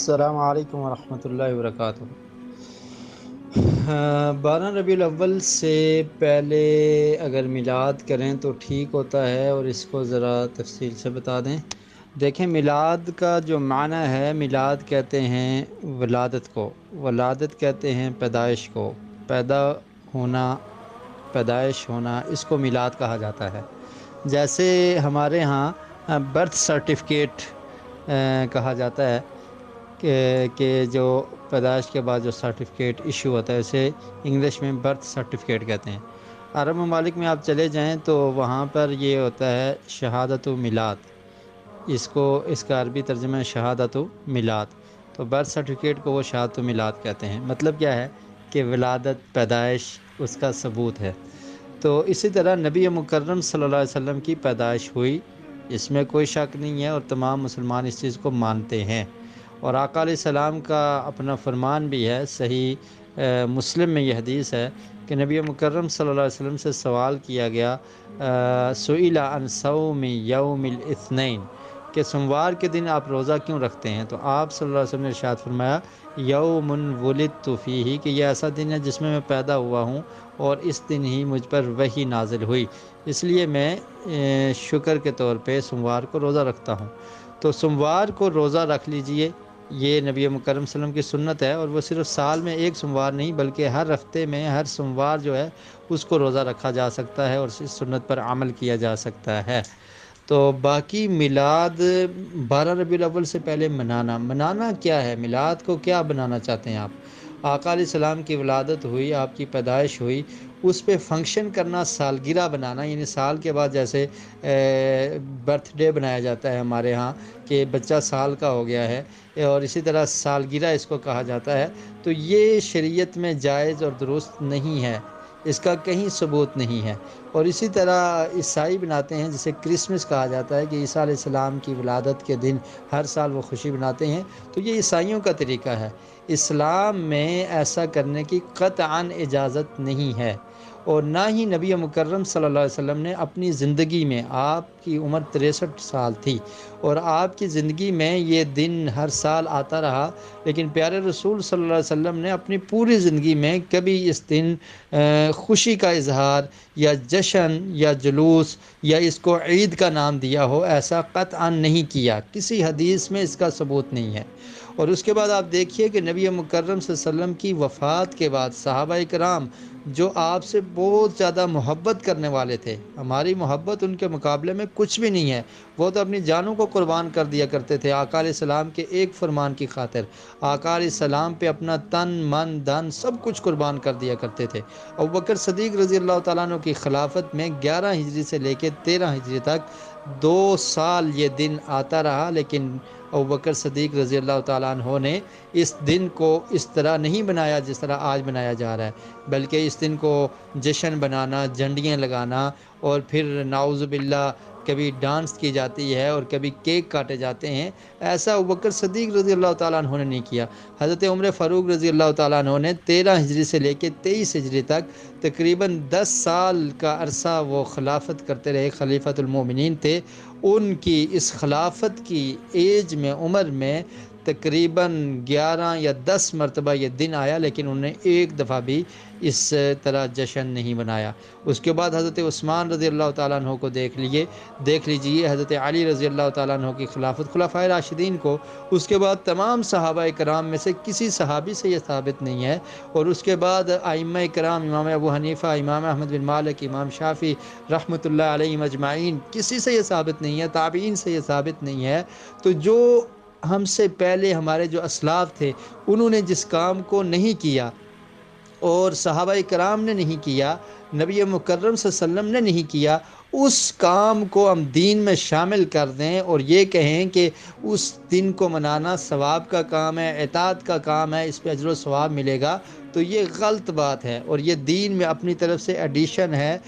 السلام علیکم ورحمۃ اللہ وبرکاتہ۔ 12 ربیع الاول سے پہلے اگر میلاد کریں تو ٹھیک ہوتا ہے، اور اس کو ذرا تفصیل سے بتا دیں۔ دیکھیں، میلاد کا جو معنی ہے، میلاد کہتے ہیں ولادت کو، ولادت کہتے ہیں پیدائش کو، پیدا ہونا، پیدائش ہونا، اس کو میلاد کہا جاتا ہے۔ جیسے ہمارے ہاں برتھ سرٹیفکیٹ کہا جاتا ہے کہ جو پیدائش کے بعد جو سرٹیفکیٹ ایشو ہوتا ہے، اسے انگلش میں برتھ سرٹیفکیٹ کہتے ہیں۔ عرب ممالک میں آپ چلے جائیں تو وہاں پر یہ ہوتا ہے شہادت و میلاد، اس کا عربی ترجمہ ہے شہادت و میلاد۔ تو برتھ سرٹیفکیٹ کو وہ شہادت و میلاد کہتے ہیں۔ مطلب کیا ہے کہ ولادت، پیدائش، اس کا ثبوت ہے۔ تو اسی طرح نبی مکرم صلی اللہ علیہ وسلم کی پیدائش ہوئی، اس میں کوئی شک نہیں ہے، اور تمام مسلمان اس چیز کو مانتے ہیں۔ اور آقا علیہ السلام کا اپنا فرمان بھی ہے، صحیح مسلم میں یہ حدیث ہے کہ نبی مکرم صلی اللہ علیہ وسلم سے سوال کیا گیا، سئل عن صوم یوم الاثنین، کہ سوموار کے دن آپ روزہ کیوں رکھتے ہیں؟ تو آپ صلی اللہ علیہ وسلم نے ارشاد فرمایا، یوم ولدت فیہ، کہ یہ ایسا دن ہے جس میں میں پیدا ہوا ہوں، اور اس دن ہی مجھ پر وحی نازل ہوئی، اس لیے میں شکر کے طور پہ سوموار کو روزہ رکھتا ہوں۔ تو سوموار کو روزہ رکھ لیجئے، یہ نبی مکرم صلی اللہ علیہ وسلم کی سنت ہے، اور وہ صرف سال میں ایک سوموار نہیں بلکہ ہر ہفتے میں ہر سوموار جو ہے اس کو روزہ رکھا جا سکتا ہے، اور اس سنت پر عمل کیا جا سکتا ہے۔ تو باقی میلاد 12 ربیع الاول سے پہلے منانا کیا ہے؟ میلاد کو کیا بنانا چاہتے ہیں آپ؟ آقا علیہ السلام کی ولادت ہوئی، آپ کی پیدائش ہوئی، اس پہ فنکشن کرنا، سالگرہ بنانا، یعنی سال کے بعد جیسے برتھ ڈے بنایا جاتا ہے ہمارے ہاں کہ بچہ سال کا ہو گیا ہے، اور اسی طرح سالگرہ اس کو کہا جاتا ہے، تو یہ شریعت میں جائز اور درست نہیں ہے، اس کا کہیں ثبوت نہیں ہے۔ اور اسی طرح عیسائی بناتے ہیں، جسے کرسمس کہا جاتا ہے، کہ عیسیٰ علیہ السلام کی ولادت کے دن ہر سال وہ خوشی مناتے ہیں، تو یہ عیسائیوں کا طریقہ ہے۔ اسلام میں ایسا کرنے کی قطعاً اجازت نہیں ہے، اور نہ ہی نبی مکرم صلی اللہ علیہ وسلم نے اپنی زندگی میں، آپ کی عمر 63 سال تھی، اور آپ کی زندگی میں یہ دن ہر سال آتا رہا، لیکن پیارے رسول صلی اللہ علیہ وسلم نے اپنی پوری زندگی میں کبھی اس دن خوشی کا اظہار یا جشن یا جلوس یا اس کو عید کا نام دیا ہو، ایسا قطعاً نہیں کیا، کسی حدیث میں اس کا ثبوت نہیں ہے۔ اور اس کے بعد آپ دیکھیے کہ نبی مکرم صلی اللہ علیہ وسلم کی وفات کے بعد صحابہ کرام جو آپ سے بہت زیادہ محبت کرنے والے تھے، ہماری محبت ان کے مقابلے میں کچھ بھی نہیں ہے، وہ تو اپنی جانوں کو قربان کر دیا کرتے تھے آقا علیہ السلام کے ایک فرمان کی خاطر، آقا علیہ السلام پہ اپنا تن من دھن سب کچھ قربان کر دیا کرتے تھے۔ ابوبکر صدیق رضی اللہ تعالیٰ عنہ کی خلافت میں 11 ہجری سے لے کے 13 ہجری تک 2 سال یہ دن آتا رہا، لیکن ابوبکر صدیق رضی اللہ تعالیٰ عنہ نے اس دن کو اس طرح نہیں بنایا جس طرح آج بنایا جا رہا ہے، بلکہ اس دن کو جشن بنانا، جھنڈیاں لگانا، اور پھر نعوذ باللہ کبھی ڈانس کی جاتی ہے اور کبھی کیک کاٹے جاتے ہیں، ایسا ابوبکر صدیق رضی اللہ تعالیٰ عنہ نے نہیں کیا۔ حضرت عمر فاروق رضی اللہ تعالیٰ عنہ نے 13 ہجری سے لے کے 23 ہجری تک تقریباً 10 سال کا عرصہ وہ خلافت کرتے رہے، خلیفۃ المومنین تھے۔ ان کی اس خلافت کی ایج میں، عمر میں تقریباً 11 یا 10 مرتبہ یہ دن آیا، لیکن انہوں نے ایک دفعہ بھی اس طرح جشن نہیں منایا۔ اس کے بعد حضرت عثمان رضی اللہ تعالیٰ عنہ کو دیکھ لیجئے، حضرت علی رضی اللہ تعالیٰ عنہ کی خلافت، خلفائے راشدین کو، اس کے بعد تمام صحابہ کرام میں سے کسی صحابی سے یہ ثابت نہیں ہے، اور اس کے بعد ائمہ کرام، امام ابو حنیفہ، امام احمد بن مالک، امام شافعی رحمۃ اللہ علیہ اجمعین، کسی سے یہ ثابت نہیں ہے، تابعین سے یہ ثابت نہیں ہے۔ تو جو ہم سے پہلے ہمارے جو اسلاف تھے، انہوں نے جس کام کو نہیں کیا اور صحابہ کرام نے نہیں کیا، نبی مکرم صلی اللہ علیہ وسلم نے نہیں کیا، اس کام کو ہم دین میں شامل کر دیں اور یہ کہیں کہ اس دن کو منانا ثواب کا کام ہے، اطاعت کا کام ہے، اس پہ اجر و ثواب ملے گا، تو یہ غلط بات ہے، اور یہ دین میں اپنی طرف سے ایڈیشن ہے،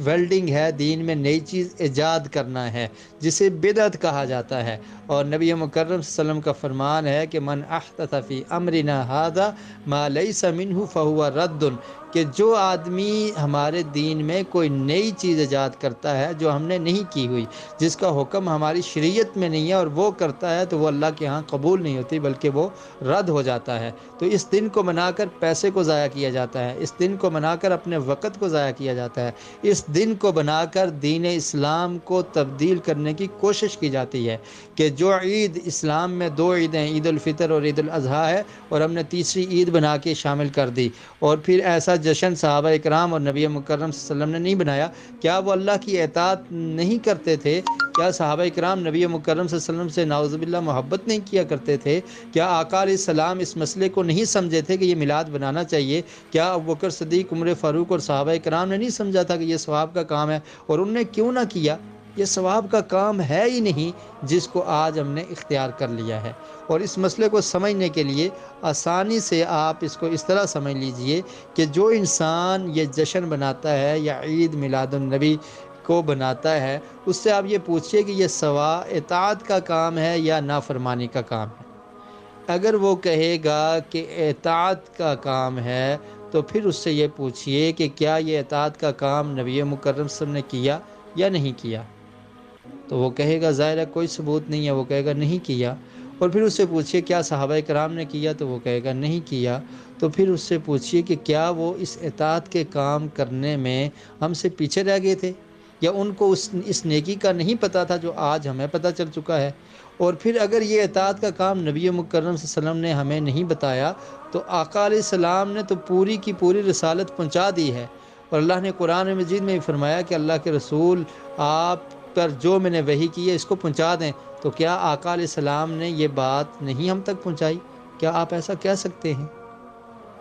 ویلڈنگ ہے، دین میں نئی چیز ایجاد کرنا ہے، جسے بدعت کہا جاتا ہے۔ اور نبی مکرم صلی اللہ علیہ وسلم کا فرمان ہے کہ من احدث فی امرنا ھذا ما لیس منہ فہو رد، کہ جو آدمی ہمارے دین میں کوئی نئی چیز ایجاد کرتا ہے جو ہم نے نہیں کی ہوئی، جس کا حکم ہماری شریعت میں نہیں ہے، اور وہ کرتا ہے تو وہ اللہ کے ہاں قبول نہیں ہوتی بلکہ وہ رد ہو جاتا ہے۔ تو اس دن کو منا کر پیسے کو ضائع کیا جاتا ہے، اس دن کو منا کر اپنے وقت کو ضائع کیا جاتا ہے، اس دن کو بنا کر دین اسلام کو تبدیل کرنے کی کوشش کی جاتی ہے کہ جو عید اسلام میں دو عیدیں، عید الفطر اور عید الاضحیٰ ہے، اور ہم نے تیسری عید بنا کے شامل کر دی، اور پھر ایسا جشن صحابہ اکرام اور نبی مکرم صلی اللہ علیہ وسلم نے نہیں بنایا۔ کیا وہ اللہ کی اطاعت نہیں کرتے تھے؟ کیا صحابہ اکرام نبی مکرم صلی اللہ علیہ وسلم سے نعوذ باللہ محبت نہیں کیا کرتے تھے؟ کیا آقا علیہ السلام اس مسئلے کو نہیں سمجھے تھے کہ یہ میلاد بنانا چاہیے؟ کیا ابوبکر صدیق، عمر فاروق اور صحابہ اکرام نے نہیں سمجھا تھا کہ یہ ثواب کا کام ہے، اور انہوں نے کیوں نہ کیا؟ یہ ثواب کا کام ہے ہی نہیں جس کو آج ہم نے اختیار کر لیا ہے۔ اور اس مسئلے کو سمجھنے کے لیے آسانی سے آپ اس کو اس طرح سمجھ لیجئے کہ جو انسان یہ جشن بناتا ہے یا عید میلاد النبی کو بناتا ہے، اس سے آپ یہ پوچھئے کہ یہ اطاعت کا کام ہے یا نافرمانی کا کام ہے۔ اگر وہ کہے گا کہ اطاعت کا کام ہے، تو پھر اس سے یہ پوچھئے کہ کیا یہ اطاعت کا کام نبی مکرم صلی اللہ علیہ وسلم نے کیا یا نہیں کیا؟ تو وہ کہے گا ظاہر ہے کوئی ثبوت نہیں ہے، وہ کہے گا نہیں کیا۔ اور پھر اس سے پوچھئے کیا صحابہ کرام نے کیا؟ تو وہ کہے گا نہیں کیا۔ تو پھر اس سے پوچھئے کہ کیا وہ اس اطاعت کے کام کرنے میں ہم سے پیچھے رہ گئے تھے، یا ان کو اس نیکی کا نہیں پتہ تھا جو آج ہمیں پتہ چل چکا ہے؟ اور پھر اگر یہ اطاعت کا کام نبی مکرم صلی اللہ علیہ وسلم نے ہمیں نہیں بتایا، تو آقا علیہ السلام نے تو پوری کی پوری رسالت پہنچا دی ہے، اور اللہ نے قرآن مجید میں بھی فرمایا کہ اللہ کے رسول آپ پر جو میں نے وحی کی ہے اس کو پہنچا دیں۔ تو کیا آقا علیہ السلام نے یہ بات نہیں ہم تک پہنچائی؟ کیا آپ ایسا کہہ سکتے ہیں؟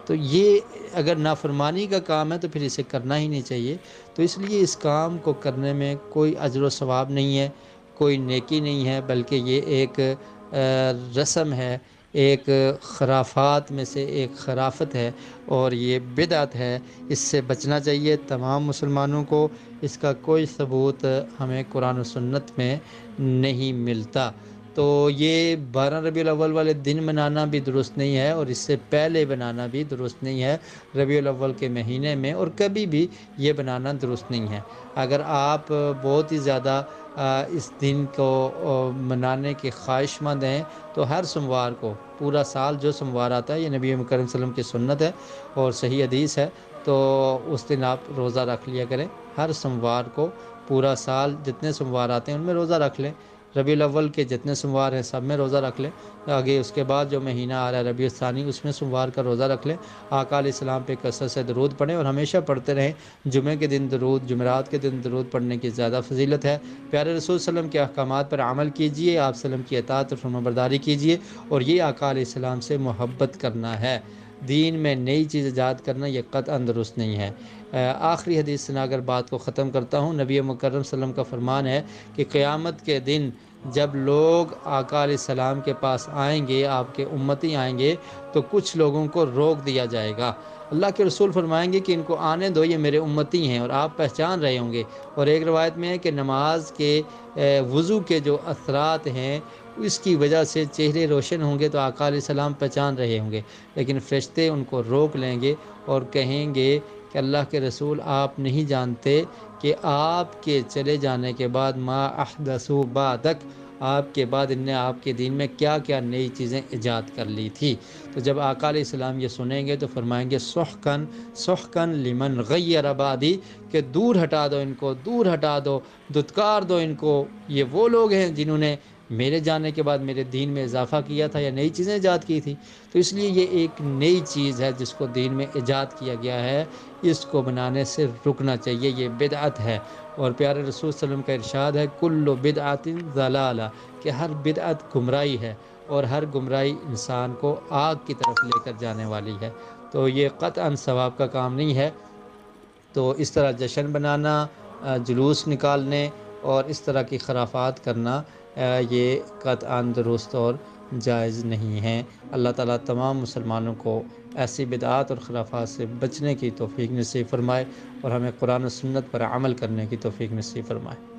تو یہ اگر نافرمانی کا کام ہے تو پھر اسے کرنا ہی نہیں چاہیے۔ تو اس لیے اس کام کو کرنے میں کوئی اجر و ثواب نہیں ہے، کوئی نیکی نہیں ہے، بلکہ یہ ایک رسم ہے، ایک خرافات میں سے ایک خرافت ہے، اور یہ بدعت ہے۔ اس سے بچنا چاہیے تمام مسلمانوں کو۔ اس کا کوئی ثبوت ہمیں قرآن و سنت میں نہیں ملتا۔ تو یہ 12 ربیع الاول والے دن منانا بھی درست نہیں ہے، اور اس سے پہلے بنانا بھی درست نہیں ہے۔ ربیع الاول کے مہینے میں اور کبھی بھی یہ بنانا درست نہیں ہے۔ اگر آپ بہت ہی زیادہ اس دن کو منانے کے خواہش مند ہیں، تو ہر سوموار کو، پورا سال جو سوموار آتا ہے، یہ نبی مکرم صلی اللہ علیہ وسلم کی سنت ہے اور صحیح حدیث ہے، تو اس دن آپ روزہ رکھ لیا کریں۔ ہر سوموار کو پورا سال جتنے سوموار آتے ہیں ان میں روزہ رکھ لیں۔ ربیع الاول کے جتنے سوموار ہیں سب میں روزہ رکھ لیں۔ آگے اس کے بعد جو مہینہ آ رہا ہے ربیع الثانی، اس میں سوموار کا روزہ رکھ لیں۔ آقا علیہ السلام پہ کثرت سے درود پڑھیں، اور ہمیشہ پڑھتے رہیں۔ جمعے کے دن درود، جمعرات کے دن درود پڑھنے کی زیادہ فضیلت ہے۔ پیارے رسول صلی اللہ علیہ وسلم کے احکامات پر عمل کیجئے، آپ صلی اللہ علیہ وسلم کی اطاعت اور فرمانبرداری کیجئے، اور یہ آقا علیہ السلام سے محبت کرنا ہے۔ دین میں نئی چیز ایجاد کرنا یہ قطعاً درست نہیں ہے۔ آخری حدیث سے اگر بات کو ختم کرتا ہوں، نبی مکرم صلی اللہ علیہ وسلم کا فرمان ہے کہ قیامت کے دن جب لوگ آقا علیہ السلام کے پاس آئیں گے، آپ کے امتی آئیں گے، تو کچھ لوگوں کو روک دیا جائے گا۔ اللہ کے رسول فرمائیں گے کہ ان کو آنے دو، یہ میرے امتی ہیں، اور آپ پہچان رہے ہوں گے۔ اور ایک روایت میں ہے کہ نماز کے وضو کے جو اثرات ہیں اس کی وجہ سے چہرے روشن ہوں گے، تو آقا علیہ السلام پہچان رہے ہوں گے، لیکن فرشتے ان کو روک لیں گے اور کہیں گے کہ اللہ کے رسول آپ نہیں جانتے کہ آپ کے چلے جانے کے بعد ما احدثوا بعدک، آپ کے بعد ان نے آپ کے دین میں کیا کیا نئی چیزیں ایجاد کر لی تھی۔ تو جب آقا علیہ السلام یہ سنیں گے تو فرمائیں گے سحقن سحقن لمن غیر بعدی، کہ دور ہٹا دو ان کو، دور ہٹا دو، دھتکار دو ان کو۔ یہ وہ لوگ ہیں جنہوں نے میرے جانے کے بعد میرے دین میں اضافہ کیا تھا یا نئی چیزیں ایجاد کی تھی۔ تو اس لیے یہ ایک نئی چیز ہے جس کو دین میں ایجاد کیا گیا ہے، اس کو بنانے سے رکنا چاہیے، یہ بدعت ہے۔ اور پیارے رسول صلی اللہ علیہ وسلم کا ارشاد ہے کل بدعت ضلالہ، کہ ہر بدعت گمراہی ہے، اور ہر گمراہی انسان کو آگ کی طرف لے کر جانے والی ہے۔ تو یہ قطعاً ثواب کا کام نہیں ہے۔ تو اس طرح جشن بنانا، جلوس نکالنے اور اس طرح کی خرافات کرنا یہ قطعاً درست اور جائز نہیں ہیں۔ اللہ تعالیٰ تمام مسلمانوں کو ایسی بدعات اور خرافات سے بچنے کی توفیق نصیب فرمائے اور ہمیں قرآن و سنت پر عمل کرنے کی توفیق نصیب فرمائے۔